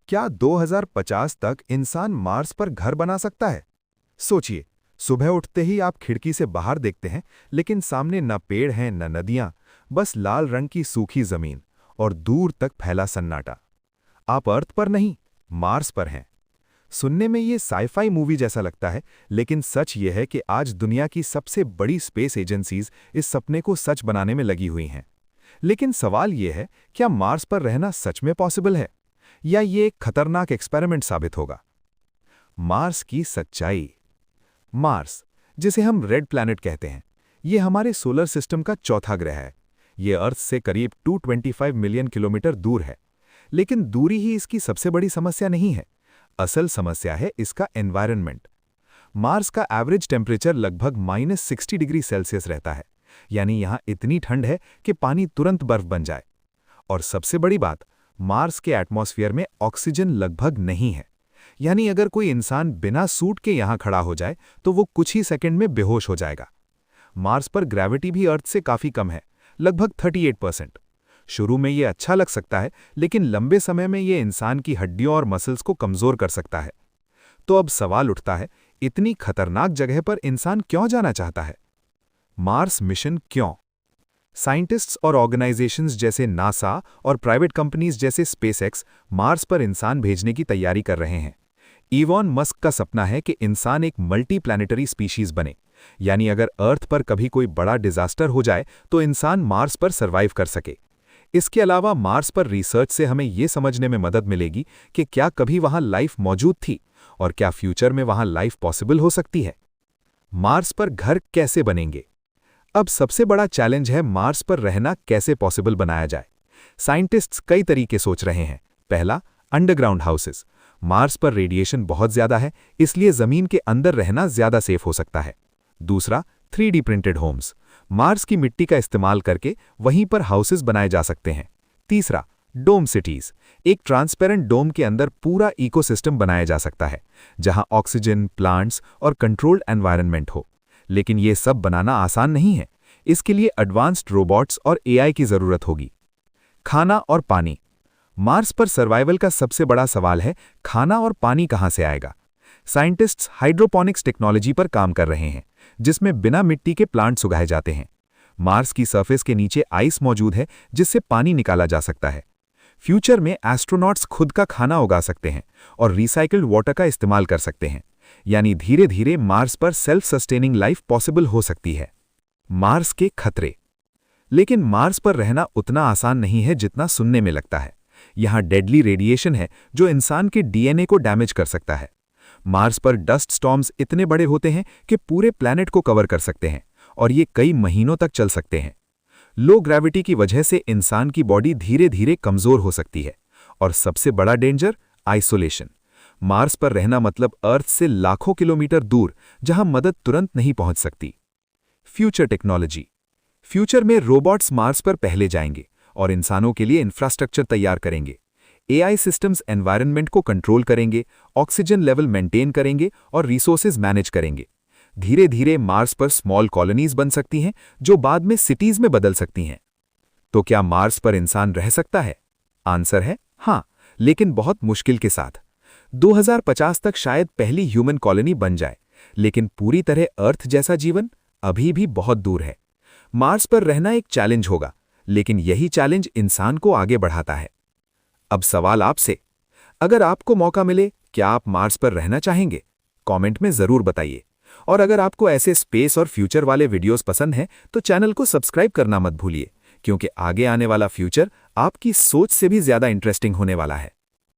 क्या 2050 तक इंसान मार्स पर घर बना सकता है? सोचिए, सुबह उठते ही आप खिड़की से बाहर देखते हैं, लेकिन सामने न पेड़ हैं न नदियां, बस लाल रंग की सूखी जमीन और दूर तक फैला सन्नाटा। आप अर्थ पर नहीं, मार्स पर हैं। सुनने में ये साइफाई मूवी जैसा लगता है, लेकिन सच ये है कि आज दुनिया की सबसे बड़ी स्पेस एजेंसीज इस सपने को सच बनाने में लगी हुई हैं। लेकिन सवाल ये है, क्या मार्स पर रहना सच में पॉसिबल है, या ये एक खतरनाक एक्सपेरिमेंट साबित होगा? मार्स की सच्चाई। मार्स, जिसे हम रेड प्लैनेट कहते हैं, ये हमारे सोलर सिस्टम का चौथा ग्रह है। ये अर्थ से करीब 225 मिलियन किलोमीटर दूर है। लेकिन दूरी ही इसकी सबसे बड़ी समस्या नहीं है। असल समस्या है इसका एनवायरनमेंट। मार्स का एवरेज टेम्परेचर लगभग -60 डिग्री सेल्सियस रहता है, यानी यहाँ इतनी ठंड है कि पानी तुरंत बर्फ बन जाए। और सबसे बड़ी बात, मार्स के एटमॉस्फेयर में ऑक्सीजन लगभग नहीं है, यानी अगर कोई इंसान बिना सूट के यहाँ खड़ा हो जाए तो वो कुछ ही सेकंड में बेहोश हो जाएगा। मार्स पर ग्रेविटी भी अर्थ से काफ़ी कम है, लगभग 38%। शुरू में ये अच्छा लग सकता है, लेकिन लंबे समय में ये इंसान की हड्डियों और मसल्स को कमज़ोर कर सकता है। तो अब सवाल उठता है, इतनी खतरनाक जगह पर इंसान क्यों जाना चाहता है? मार्स मिशन क्यों? साइंटिस्ट्स और ऑर्गेनाइजेशंस जैसे नासा और प्राइवेट कंपनीज जैसे स्पेसएक्स मार्स पर इंसान भेजने की तैयारी कर रहे हैं। इलॉन मस्क का सपना है कि इंसान एक मल्टी प्लैनेटरी स्पीशीज बने, यानी अगर अर्थ पर कभी कोई बड़ा डिजास्टर हो जाए तो इंसान मार्स पर सर्वाइव कर सके। इसके अलावा मार्स पर रिसर्च से हमें ये समझने में मदद मिलेगी कि क्या कभी वहां लाइफ मौजूद थी और क्या फ्यूचर में वहां लाइफ पॉसिबल हो सकती है। मार्स पर घर कैसे बनेंगे? अब सबसे बड़ा चैलेंज है मार्स पर रहना कैसे पॉसिबल बनाया जाए। साइंटिस्ट्स कई तरीके सोच रहे हैं। पहला, अंडरग्राउंड हाउसेस। मार्स पर रेडिएशन बहुत ज्यादा है, इसलिए जमीन के अंदर रहना ज्यादा सेफ हो सकता है। दूसरा, 3D प्रिंटेड होम्स। मार्स की मिट्टी का इस्तेमाल करके वहीं पर हाउसेस बनाए जा सकते हैं। तीसरा, डोम सिटीज। एक ट्रांसपेरेंट डोम के अंदर पूरा इकोसिस्टम बनाया जा सकता है, जहां ऑक्सीजन, प्लांट्स और कंट्रोल्ड एनवायरनमेंट हो। लेकिन ये सब बनाना आसान नहीं है। इसके लिए एडवांस्ड रोबोट्स और एआई की जरूरत होगी। खाना और पानी। मार्स पर सर्वाइवल का सबसे बड़ा सवाल है, खाना और पानी कहां से आएगा? साइंटिस्ट्स हाइड्रोपोनिक्स टेक्नोलॉजी पर काम कर रहे हैं, जिसमें बिना मिट्टी के प्लांट्स उगाए जाते हैं। मार्स की सरफेस के नीचे आइस मौजूद है, जिससे पानी निकाला जा सकता है। फ्यूचर में एस्ट्रोनॉट्स खुद का खाना उगा सकते हैं और रिसाइकल्ड वाटर का इस्तेमाल कर सकते हैं, यानी धीरे धीरे मार्स पर सेल्फ सस्टेनिंग लाइफ पॉसिबल हो सकती है। मार्स के खतरे। लेकिन मार्स पर रहना उतना आसान नहीं है जितना सुनने में लगता है। यहां डेडली रेडिएशन है जो इंसान के डीएनए को डैमेज कर सकता है। मार्स पर डस्ट स्टॉर्म्स इतने बड़े होते हैं कि पूरे प्लैनेट को कवर कर सकते हैं और ये कई महीनों तक चल सकते हैं। लो ग्रेविटी की वजह से इंसान की बॉडी धीरे धीरे कमजोर हो सकती है। और सबसे बड़ा डेंजर, आइसोलेशन। मार्स पर रहना मतलब अर्थ से लाखों किलोमीटर दूर, जहां मदद तुरंत नहीं पहुंच सकती। Future technology. फ्यूचर में रोबोट्स मार्स पर पहले जाएंगे और इंसानों के लिए इंफ्रास्ट्रक्चर तैयार करेंगे। एआई सिस्टम्स एनवायरनमेंट को कंट्रोल करेंगे, ऑक्सीजन लेवल मेंटेन करेंगे और रिसोर्सेज मैनेज करेंगे। धीरे धीरे मार्स पर स्मॉल कॉलोनीज बन सकती हैं, जो बाद में सिटीज में बदल सकती हैं। तो क्या मार्स पर इंसान रह सकता है? आंसर है हां, लेकिन बहुत मुश्किल के साथ। 2050 तक शायद पहली ह्यूमन कॉलोनी बन जाए, लेकिन पूरी तरह अर्थ जैसा जीवन अभी भी बहुत दूर है। मार्स पर रहना एक चैलेंज होगा, लेकिन यही चैलेंज इंसान को आगे बढ़ाता है। अब सवाल आपसे, अगर आपको मौका मिले, क्या आप मार्स पर रहना चाहेंगे? कमेंट में जरूर बताइए। और अगर आपको ऐसे स्पेस और फ्यूचर वाले वीडियोस पसंद हैं, तो चैनल को सब्सक्राइब करना मत भूलिए, क्योंकि आगे आने वाला फ्यूचर आपकी सोच से भी ज्यादा इंटरेस्टिंग होने वाला है।